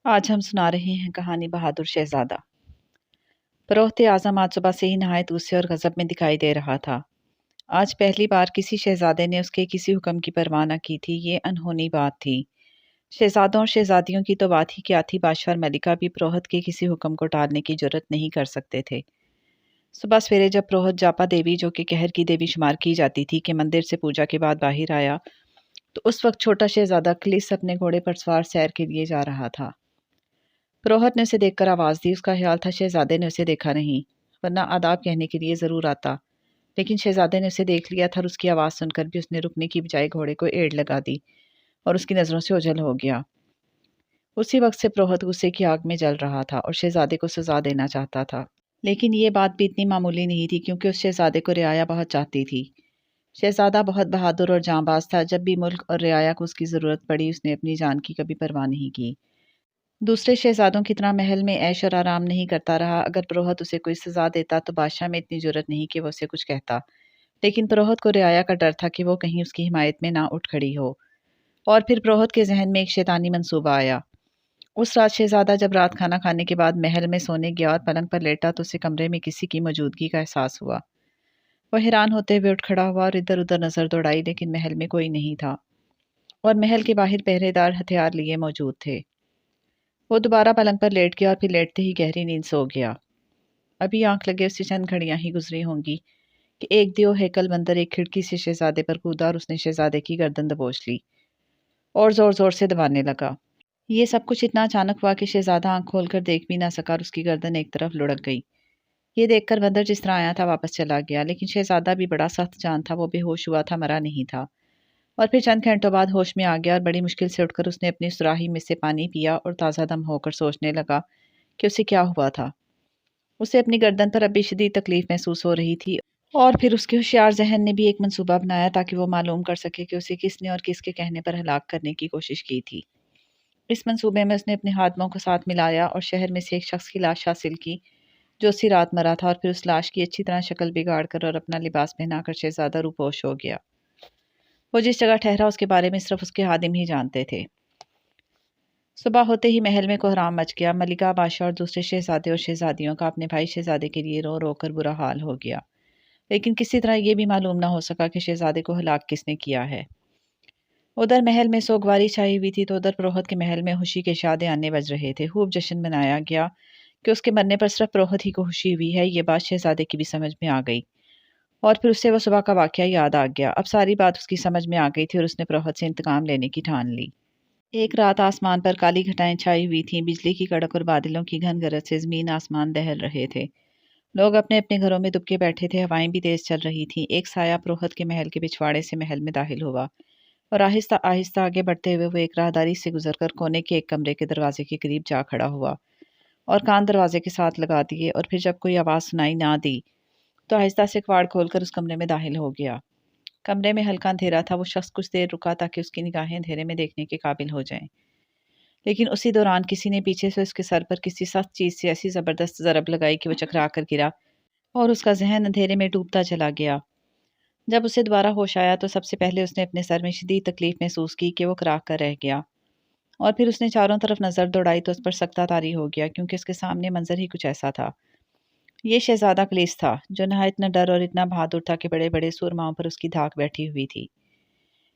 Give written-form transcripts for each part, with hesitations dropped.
आज हम सुना रहे हैं कहानी बहादुर शहजादा। फरोख्त आज़म आज सुबह से ही नहायत गुस्से और गज़ब में दिखाई दे रहा था। आज पहली बार किसी शहजादे ने उसके किसी हुक्म की परवाह न की थी। ये अनहोनी बात थी। शहजादों और शहजादियों की तो बात ही क्या थी, बादशाह और मलिका भी पुरोहित के किसी हुक्म को टालने की जुर्रत नहीं कर सकते थे। सुबह सवेरे जब पुरोहित जापा देवी, जो कि कहर की देवी शुमार की जाती थी, कि मंदिर से पूजा के बाद बाहर आया, तो उस वक्त छोटा शहजादा क्लिस अपने घोड़े पर सवार सैर के लिए जा रहा था। पुरोहित ने उसे देखकर आवाज़ दी। उसका ख्याल था शहजादे ने उसे देखा नहीं, वरना आदाब कहने के लिए ज़रूर आता। लेकिन शहजादे ने उसे देख लिया था और उसकी आवाज़ सुनकर भी उसने रुकने की बजाय घोड़े को एड़ लगा दी और उसकी नज़रों से ओझल हो गया। उसी वक्त से पुरोहित गुस्से की आग में जल रहा था और शहजादे को सजा देना चाहता था। लेकिन ये बात भी इतनी मामूली नहीं थी, क्योंकि उस शहजादे को रियाया बहुत चाहती थी। शहजादा बहुत बहादुर और जांबाज था। जब भी मुल्क और रियाया को उसकी ज़रूरत पड़ी, उसने अपनी जान की कभी परवाह नहीं की। दूसरे शहजादों की तरह महल में ऐश और आराम नहीं करता रहा। अगर पुरोहित उसे कोई सजा देता तो बादशाह में इतनी जुर्रत नहीं कि वो उसे कुछ कहता। लेकिन पुरोहित को रियाया का डर था कि वो कहीं उसकी हिमायत में ना उठ खड़ी हो। और फिर पुरोहित के जहन में एक शैतानी मंसूबा आया। उस रात शहजादा जब रात खाना खाने के बाद महल में सोने गया और पलंग पर लेटा, तो उसे कमरे में किसी की मौजूदगी का एहसास हुआ। वह हैरान होते हुए उठ खड़ा हुआ और इधर उधर नजर दौड़ाई, लेकिन महल में कोई नहीं था और महल के बाहर पहरेदार हथियार लिए मौजूद थे। वो दोबारा पलंग पर लेट गया और फिर लेटते ही गहरी नींद सो गया। अभी आंख लगे उससे चंद घड़ियां ही गुजरी होंगी कि एक दियो हैकल बंदर एक खिड़की से शहजादे पर कूदा और उसने शहजादे की गर्दन दबोच ली और जोर जोर से दबाने लगा। ये सब कुछ इतना अचानक हुआ कि शहजादा आंख खोलकर देख भी ना सका और उसकी गर्दन एक तरफ लुढ़क गई। ये देखकर बंदर जिस तरह आया था वापस चला गया, लेकिन शहजादा भी बड़ा सख्त जान था। वो बेहोश हुआ था, मरा नहीं था। और फिर चंद घंटों बाद होश में आ गया और बड़ी मुश्किल से उठकर उसने अपनी सुराही में से पानी पिया और ताज़ा दम होकर सोचने लगा कि उसे क्या हुआ था। उसे अपनी गर्दन पर अब भी शदीद तकलीफ महसूस हो रही थी। और फिर उसके होशियार जहन ने भी एक मंसूबा बनाया ताकि वो मालूम कर सके कि उसे किसने और किसके कहने पर हलाक करने की कोशिश की थी। इस मंसूबे में उसने अपने हाथों को साथ मिलाया और शहर में से एक शख्स की लाश हासिल की, जो उसी रात मरा था। और फिर उस लाश की अच्छी तरह शक्ल बिगाड़ कर और अपना लिबास पहनाकर शहजादा रूपोश हो गया। वो जिस जगह ठहरा उसके बारे में सिर्फ उसके हादिम ही जानते थे। सुबह होते ही महल में कोहराम मच गया। मलिका, बादशाह और दूसरे शहजादे और शहजादियों का अपने भाई शहजादे के लिए रो रो कर बुरा हाल हो गया। लेकिन किसी तरह ये भी मालूम ना हो सका कि शहजादे को हलाक किसने किया है। उधर महल में सोगवारी छाई हुई थी, तो उधर पुरोहित के महल में खुशी के शादे आने बज रहे थे। खूब जश्न मनाया गया कि उसके मरने पर सिर्फ पुरोहित ही को खुशी हुई है। ये बात शहजादे की भी समझ में आ गई और फिर उससे वो सुबह का वाकया याद आ गया। अब सारी बात उसकी समझ में आ गई थी और उसने पुरोहित से इंतकाम लेने की ठान ली। एक रात आसमान पर काली घटाएं छाई हुई थीं। बिजली की कड़क और बादलों की घन गरज से ज़मीन आसमान दहल रहे थे। लोग अपने अपने घरों में दुबके बैठे थे। हवाएं भी तेज चल रही थीं। एक साया पुरोहित के महल के पिछवाड़े से महल में दाखिल हुआ और आहिस्ता आहिस्ता आगे बढ़ते हुए वो एक राहदारी से गुजरकर कोने के एक कमरे के दरवाजे के करीब जा खड़ा हुआ और कान दरवाजे के साथ लगा दिए। और फिर जब कोई आवाज़ सुनाई ना दी, तो आहिस्ता से किवाड़ खोलकर उस कमरे में दाखिल हो गया। कमरे में हल्का अंधेरा था। वो शख्स कुछ देर रुका ताकि उसकी निगाहें अंधेरे में देखने के काबिल हो जाएं। लेकिन उसी दौरान किसी ने पीछे से उसके सर पर किसी सख्त चीज़ से ऐसी ज़बरदस्त ज़रब लगाई कि वो चकरा कर गिरा और उसका जहन अंधेरे में डूबता चला गया। जब उसे दोबारा होश आया, तो सबसे पहले उसने अपने सर में शदीद तकलीफ महसूस की कि वो कराह कर रह गया। और फिर उसने चारों तरफ नज़र दौड़ाई तो उस पर सख्ता तारी हो गया, क्योंकि उसके सामने मंजर ही कुछ ऐसा था। ये शहजादा कलीस था, जो नहायत इतना डर और इतना बहादुर था कि बड़े बड़े सुरमाओं पर उसकी धाक बैठी हुई थी।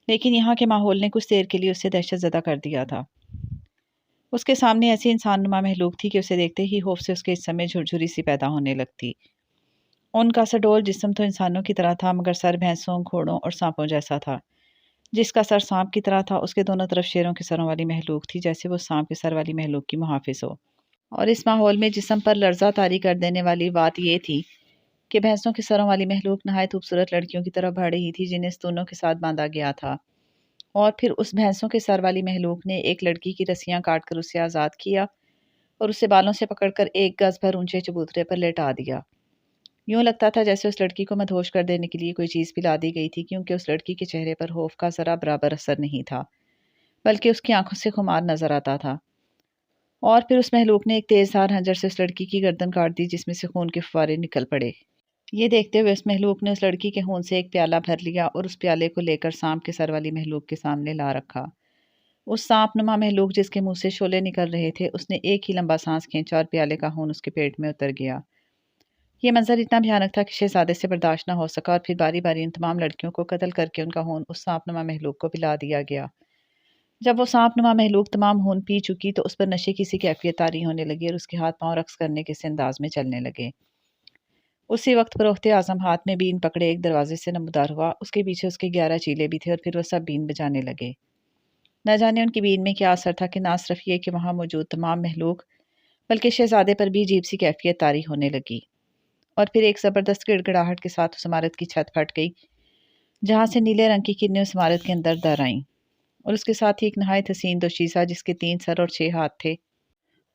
लेकिन यहाँ के माहौल ने कुछ देर के लिए उसे दहशत ज़दा कर दिया था। उसके सामने ऐसी इंसानुमा महलूक थी कि उसे देखते ही खौफ से उसके जिस्म में झुरझुरी सी पैदा होने लगती। उनका सडोल जिस्म तो इंसानों की तरह था, मगर सर भैंसों, घोड़ों और सांपों जैसा था। जिसका सर सांप की तरह था, उसके दोनों तरफ शेरों के सरों वाली महलूक थी, जैसे वो सांप के सर वाली महलूक की मुहाफिज हो। और इस माहौल में जिस्म पर लर्जा तारी कर देने वाली बात यह थी कि भैंसों के सरों वाली महलूक नहायत खूबसूरत लड़कियों की तरफ बढ़ रही थी, जिन्हें स्तूनों के साथ बांधा गया था। और फिर उस भैंसों के सर वाली महलूक ने एक लड़की की रस्सियां काट कर उसे आज़ाद किया और उसे बालों से पकड़कर एक गज भर ऊंचे चबूतरे पर लेटा दिया। यूं लगता था जैसे उस लड़की को मदहोश कर देने के लिए कोई चीज़ पिला दी गई थी, क्योंकि उस लड़की के चेहरे पर खौफ का ज़रा बराबर असर नहीं था, बल्कि उसकी आंखों से खुमार नजर आता था। और फिर उस महलूक ने एक तेज़धार हंजर से उस लड़की की गर्दन काट दी, जिसमें से खून के फुव्वारे निकल पड़े। ये देखते हुए उस महलूक ने उस लड़की के खून से एक प्याला भर लिया और उस प्याले को लेकर सांप के सर वाली महलूक के सामने ला रखा उस सांप नुमा महलूक जिसके मुंह से शोले निकल रहे थे, उसने एक ही लंबा सांस खींचा और प्याले का खून उसके पेट में उतर गया। ये मंजर इतना भयानक था कि शहजादे से बर्दाश्त न हो सका और फिर बारी बारी उन तमाम लड़कियों को कत्ल करके उनका खून उस सांप नुमा महलूक को पिला दिया गया। जब वो सांप नुमा महलूक तमाम खून पी चुकी तो उस पर नशे की सी कैफियत तारी होने लगी और उसके हाथ पांव रक्स करने के से अंदाज में चलने लगे। उसी वक्त फरोख्ते आजम हाथ में बीन पकड़े एक दरवाजे से नमदार हुआ। उसके पीछे उसके 11 चीले भी थे और फिर वो सब बीन बजाने लगे। न जाने उनकी बीन में क्या असर था कि ना सिर्फ ये कि वहाँ मौजूद तमाम महलूक बल्कि शहजादे पर भी अजीब सी कैफियत तारी होने लगी। और फिर एक ज़बरदस्त गिड़गिड़ाहट के साथ उस इमारत की छत फट गई, जहाँ से नीले रंग की किरणें उस इमारत के अंदर दर आईं। और उसके साथ ही एक नहायत हसीन दोशीज़ा जिसके 3 सर और 6 हाथ थे,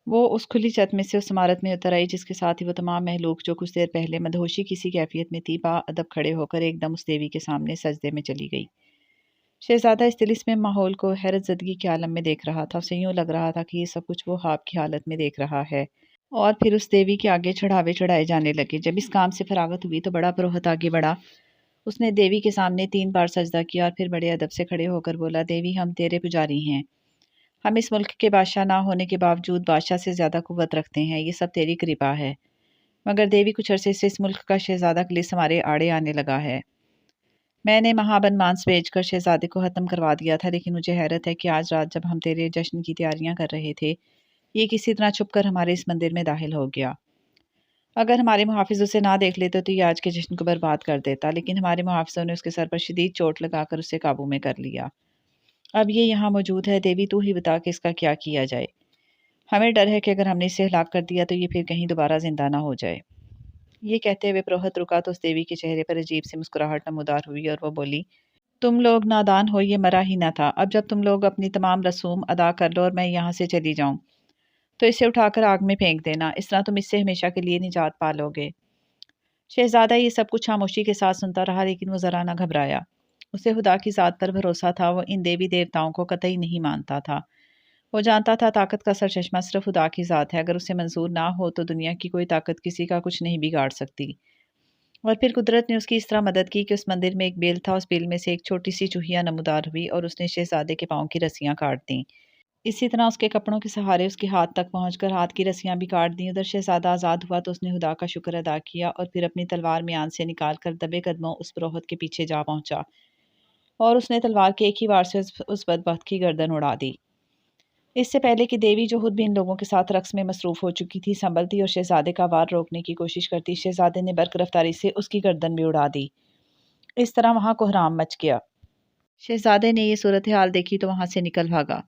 वो उस खुली छत में से उस इमारत में उतर आई, जिसके साथ ही वो तमाम महलूक जो कुछ देर पहले मदहोशी किसी कैफियत में थी, बाअदब खड़े होकर एकदम उस देवी के सामने सजदे में चली गई। शहजादा इस तिलिस्मी माहौल को हैरत ज़दगी के आलम में देख रहा था। उसे यूँ लग रहा था कि ये सब कुछ वो ख्वाब की हालत में देख रहा है। और फिर उस देवी के आगे चढ़ावे चढ़ाए जाने लगे। जब इस काम से फरागत हुई तो बड़ा पुरोहित आगे बढ़ा। उसने देवी के सामने 3 बार सजदा किया और फिर बड़े अदब से खड़े होकर बोला, देवी, हम तेरे पुजारी हैं। हम इस मुल्क के बादशाह ना होने के बावजूद बादशाह से ज़्यादा कुव्वत रखते हैं। ये सब तेरी कृपा है। मगर देवी, कुछ अरसे से इस मुल्क का शहजादा खलीस हमारे आड़े आने लगा है। मैंने महाबन मांस बेचकर शहजादे को ख़त्म करवा दिया था, लेकिन मुझे हैरत है कि आज रात जब हम तेरे जश्न की तैयारियां कर रहे थे, ये किसी तरह छुपकर हमारे इस मंदिर में दाखिल हो गया। अगर हमारे मुहाफिज उसे ना देख लेते तो ये आज के जश्न को बर्बाद कर देता, लेकिन हमारे मुहाफिजों ने उसके सर पर शदीद चोट लगाकर उसे काबू में कर लिया। अब ये यहाँ मौजूद है। देवी, तू ही बता कि इसका क्या किया जाए। हमें डर है कि अगर हमने इसे हलाक कर दिया तो ये फिर कहीं दोबारा जिंदा ना हो जाए। ये कहते हुए पुरोहित रुका तो उस देवी के चेहरे पर अजीब सी मुस्कुराहट नमूदार हुई और वो बोली, तुम लोग नादान हो, ये मरा ही ना था। अब जब तुम लोग अपनी तमाम रसूम अदा कर लो और मैं यहाँ से चली जाऊँ, तो इसे उठाकर आग में फेंक देना। इस तरह तुम इससे हमेशा के लिए निजात पा लोगे। शहजादा ये सब कुछ खामोशी के साथ सुनता रहा, लेकिन वो ज़रा न घबराया। उसे खुदा की ज़ात पर भरोसा था। वो इन देवी देवताओं को कतई नहीं मानता था। वो जानता था ताकत का सरचश्मा सिर्फ खुदा की ज़ात है। अगर उसे मंजूर ना हो तो दुनिया की कोई ताकत किसी का कुछ नहीं बिगाड़ सकती। और फिर कुदरत ने उसकी इस तरह मदद की कि उस मंदिर में एक बेल था। उस बेल में से एक छोटी सी चूहिया नमूदार हुई और उसने शहजादे के पाँव की रस्सियाँ काट दीं। इसी तरह उसके कपड़ों के सहारे उसके हाथ तक पहुंचकर हाथ की रस्सियां भी काट दी। उधर शहजादा आज़ाद हुआ तो उसने खुदा का शुक्र अदा किया और फिर अपनी तलवार म्यान से निकाल कर दबे कदमों उस पुरोहित के पीछे जा पहुंचा और उसने तलवार के एक ही वार से उस बदबख्त की गर्दन उड़ा दी। इससे पहले कि देवी, जो खुद भी इन लोगों के साथ रक्स में मसरूफ़ हो चुकी थी, संभलती और शहजादे का वार रोकने की कोशिश करती, शहजादे ने बर्क रफ्तारी से उसकी गर्दन भी उड़ा दी। इस तरह वहाँ कोहराम मच गया। शहजादे ने ये सूरत हाल देखी तो वहाँ से निकल भागा।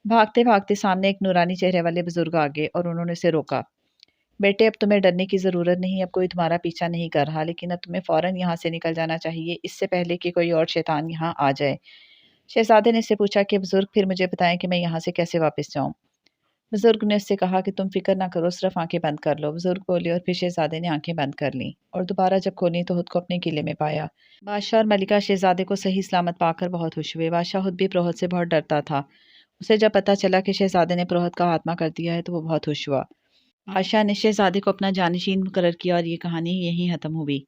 भागते भागते सामने एक नूरानी चेहरे वाले बुजुर्ग आ गए और उन्होंने उसे रोका। बेटे, अब तुम्हें डरने की ज़रूरत नहीं। अब कोई तुम्हारा पीछा नहीं कर रहा, लेकिन अब तुम्हें फ़ौरन यहाँ से निकल जाना चाहिए, इससे पहले कि कोई और शैतान यहाँ आ जाए। शहजादे ने इससे पूछा कि बुजुर्ग, फिर मुझे बताएं कि मैं यहाँ से कैसे वापस जाऊँ। बुजुर्ग ने उससे कहा कि तुम फिक्र ना करो, सिर्फ आंखें बंद कर लो। बुजुर्ग बोले और फिर शहजादे ने आंखें बंद कर लीं और दोबारा जब खोली तो खुद को अपने किले में पाया। बादशाह और मलिका शहजादे को सही सलामत पाकर बहुत खुश हुए। बादशाह खुद भी पुरोहित से बहुत डरता था। उसे जब पता चला कि शहजादे ने पुरोहित का खात्मा कर दिया है तो वो बहुत खुश हुआ। बादशाह ने शहजादे को अपना जानशीन मुकर्रर किया और ये कहानी यहीं ख़त्म हुई।